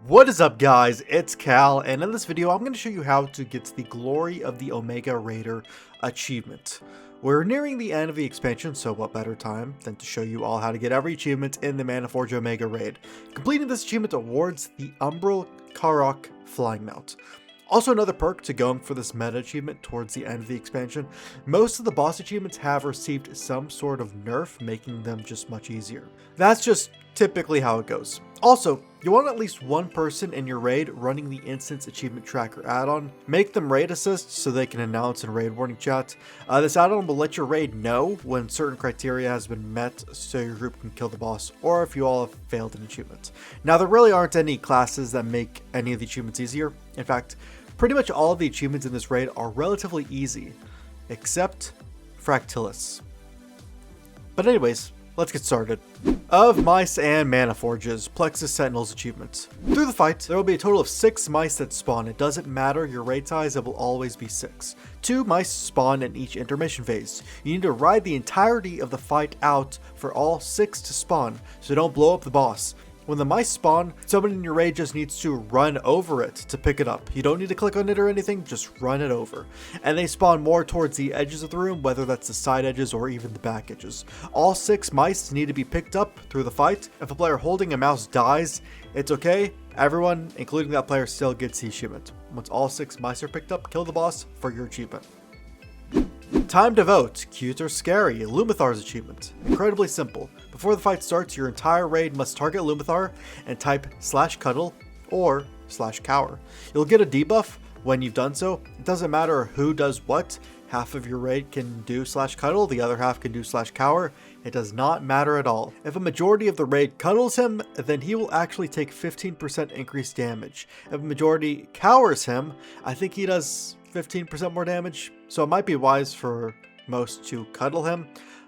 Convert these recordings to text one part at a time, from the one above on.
What is up, guys? It's Cal, and in this video I'm going to show you how to get the Glory of the Omega Raider achievement. We're nearing the end of the expansion, so what better time than to show you all how to get every achievement in the Manaforge Omega Raid. Completing this achievement awards the Umbral Karok Flying Mount. Also, another perk to going for this meta achievement towards the end of the expansion, most of the boss achievements have received some sort of nerf, making them just much easier. That's just typically how it goes. Also, you want at least one person in your raid running the Instance Achievement Tracker add-on. Make them raid assists so they can announce in raid warning chat. This add-on will let your raid know when certain criteria has been met so your group can kill the boss, or if you all have failed an achievement. Now, there really aren't any classes that make any of the achievements easier. In fact, pretty much all of the achievements in this raid are relatively easy, except Fractilis. But anyways, let's get started. Of Mice and Manaforges, Plexus Sentinels achievements. Through the fight, there will be a total of 6 mice that spawn. It doesn't matter your raid size, it will always be 6. 2 mice spawn in each intermission phase. You need to ride the entirety of the fight out for all 6 to spawn, so don't blow up the boss. When the mice spawn, someone in your raid just needs to run over it to pick it up. You don't need to click on it or anything, just run it over. And they spawn more towards the edges of the room, whether that's the side edges or even the back edges. All 6 mice need to be picked up through the fight. If a player holding a mouse dies, it's okay. Everyone, including that player, still gets the achievement. Once all 6 mice are picked up, kill the boss for your achievement. Time to vote. Cute or scary? Lumithar's achievement. Incredibly simple. Before the fight starts, your entire raid must target Lumathar and type /cuddle or /cower. You'll get a debuff when you've done so. It doesn't matter who does what. Half of your raid can do /cuddle, the other half can do /cower. It does not matter at all. If a majority of the raid cuddles him, then he will actually take 15% increased damage. If a majority cowers him, I think he does 15% more damage, so it might be wise for most to cuddle him.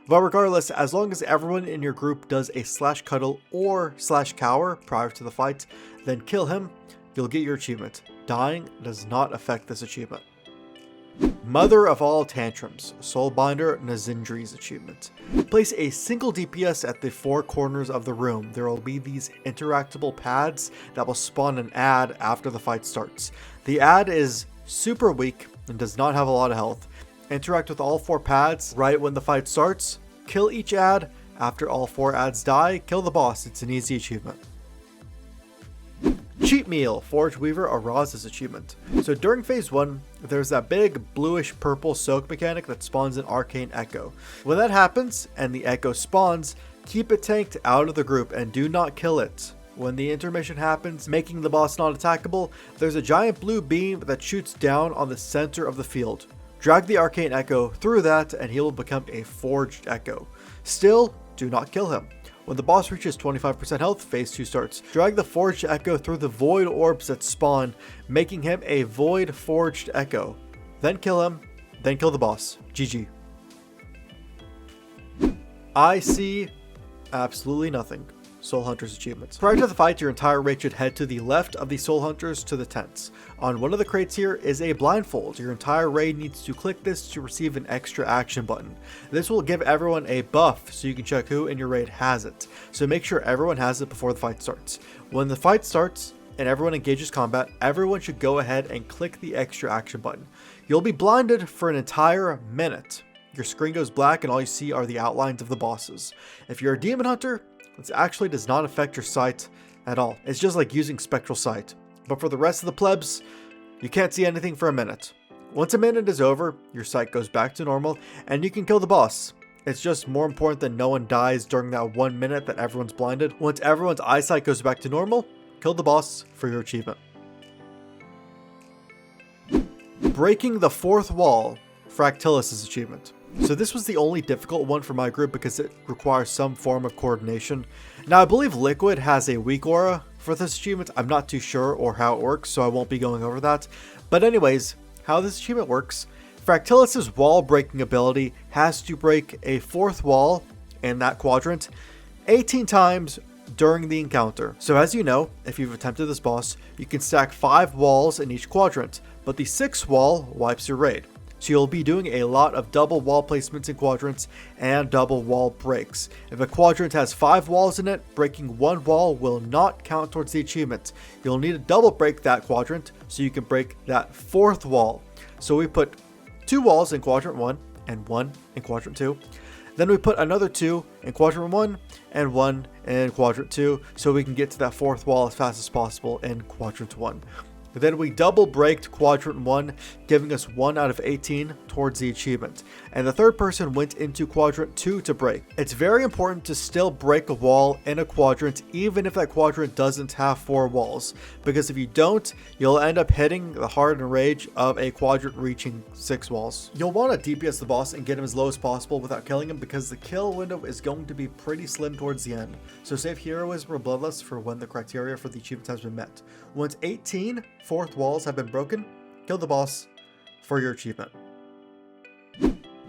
But regardless, as long as everyone in your group does a /cuddle or /cower prior to the fight, then kill him, you'll get your achievement. Dying does not affect this achievement. Mother of all tantrums, Soulbinder Nazindri's achievement. Place a single DPS at the 4 corners of the room. There will be these interactable pads that will spawn an ad after the fight starts. The ad is super weak and does not have a lot of health. Interact with all 4 pads right when the fight starts. Kill each ad. After all 4 ads die, kill the boss. It's an easy achievement. Cheat Meal, Forge Weaver Araz's achievement. So during phase 1, there's that big bluish purple soak mechanic that spawns an arcane echo. When that happens and the echo spawns, keep it tanked out of the group and do not kill it. When the intermission happens, making the boss not attackable, there's a giant blue beam that shoots down on the center of the field. Drag the arcane echo through that and he will become a forged echo. Still, do not kill him. When the boss reaches 25% health, phase 2 starts. Drag the forged echo through the void orbs that spawn, making him a void forged echo. Then kill him, then kill the boss. GG. I see absolutely nothing. Soul Hunters achievements. Prior to the fight, your entire raid should head to the left of the Soul Hunters to the tents. On one of the crates here is a blindfold. Your entire raid needs to click this to receive an extra action button. This will give everyone a buff so you can check who in your raid has it. So make sure everyone has it before the fight starts. When the fight starts and everyone engages combat, everyone should go ahead and click the extra action button. You'll be blinded for an entire minute. Your screen goes black and all you see are the outlines of the bosses. If you're a demon hunter, this actually does not affect your sight at all. It's just like using spectral sight. But for the rest of the plebs, you can't see anything for a minute. Once a minute is over, your sight goes back to normal and you can kill the boss. It's just more important that no one dies during that 1 minute that everyone's blinded. Once everyone's eyesight goes back to normal, kill the boss for your achievement. Breaking the 4th wall, Fractilis' achievement. So this was the only difficult one for my group because it requires some form of coordination. Now I believe Liquid has a weak aura for this achievement. I'm not too sure or how it works, so I won't be going over that. But anyways, how this achievement works, Fractilis' wall breaking ability has to break a 4th wall in that quadrant 18 times during the encounter. So as you know, if you've attempted this boss, you can stack 5 walls in each quadrant, but the 6th wall wipes your raid. So you'll be doing a lot of double wall placements in quadrants and double wall breaks. If a quadrant has 5 walls in it, breaking 1 wall will not count towards the achievement. You'll need to double break that quadrant so you can break that 4th wall. So we put 2 walls in quadrant 1 and 1 in quadrant 2. Then we put another 2 in quadrant 1 and 1 in quadrant 2 so we can get to that 4th wall as fast as possible in quadrant 1. Then we double braked quadrant 1, giving us 1 out of 18 towards the achievement. And the third person went into quadrant 2 to break. It's very important to still break a wall in a quadrant even if that quadrant doesn't have 4 walls. Because if you don't, you'll end up hitting the hardened rage of a quadrant reaching 6 walls. You'll want to DPS the boss and get him as low as possible without killing him because the kill window is going to be pretty slim towards the end. So save heroism or bloodlust for when the criteria for the achievement has been met. Once 18 4th walls have been broken, kill the boss for your achievement.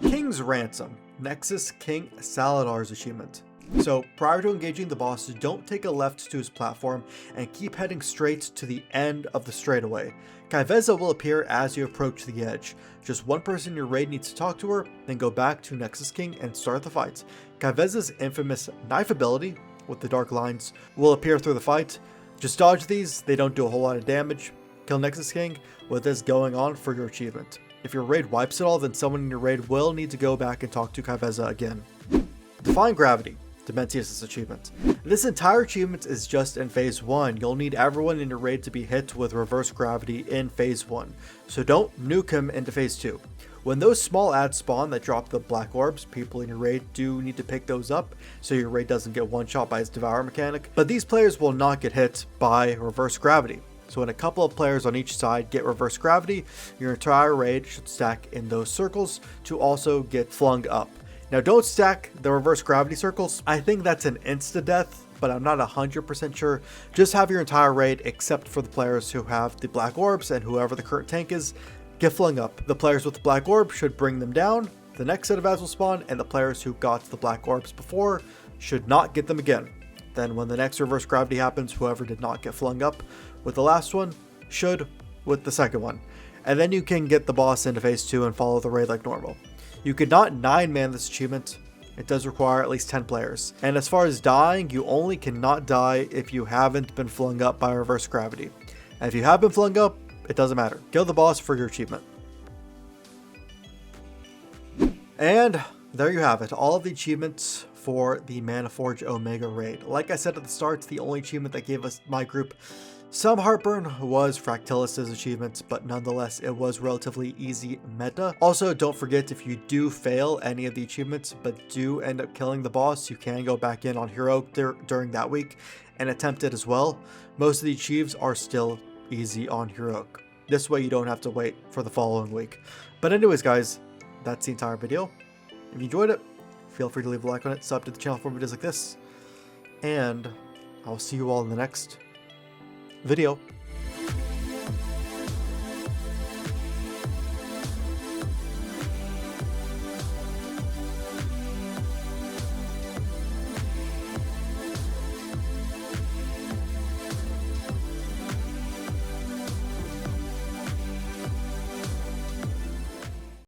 King's Ransom, Nexus King Saladar's achievement. So prior to engaging the boss, don't take a left to his platform and keep heading straight to the end of the straightaway. Kai'Veza will appear as you approach the edge. Just one person in your raid needs to talk to her, then go back to Nexus King and start the fight. Kai'Veza's infamous knife ability, with the dark lines, will appear through the fight. Just dodge these, they don't do a whole lot of damage. Kill Nexus King with this going on for your achievement. If your raid wipes it all, then someone in your raid will need to go back and talk to Kai'Veza again. Define Gravity, Dementius' achievement. This entire achievement is just in phase 1. You'll need everyone in your raid to be hit with reverse gravity in phase 1. So don't nuke him into phase 2. When those small ads spawn that drop the black orbs, people in your raid do need to pick those up so your raid doesn't get one shot by his Devour mechanic. But these players will not get hit by reverse gravity. So when a couple of players on each side get reverse gravity, your entire raid should stack in those circles to also get flung up. Now don't stack the reverse gravity circles. I think that's an insta-death, but I'm not 100% sure. Just have your entire raid, except for the players who have the black orbs and whoever the current tank is, get flung up. The players with the black orb should bring them down. The next set of ads will spawn, and the players who got the black orbs before should not get them again. Then when the next reverse gravity happens, whoever did not get flung up with the last one should with the second one. And then you can get the boss into phase 2 and follow the raid like normal. You could not 9-man this achievement. It does require at least 10 players. And as far as dying, you only cannot die if you haven't been flung up by reverse gravity. And if you have been flung up, it doesn't matter. Kill the boss for your achievement. And there you have it. All of the achievements for the Manaforge Omega raid. Like I said at the start, the only achievement that gave us, my group, some heartburn was Fractalis' achievement, but nonetheless it was relatively easy meta. Also, don't forget, if you do fail any of the achievements but do end up killing the boss, you can go back in on Hero during that week and attempt it as well. Most of the achieves are still easy on Heroic. This way you don't have to wait for the following week. But anyways guys, that's the entire video. If you enjoyed it, feel free to leave a like on it, sub to the channel for videos like this, and I'll see you all in the next video.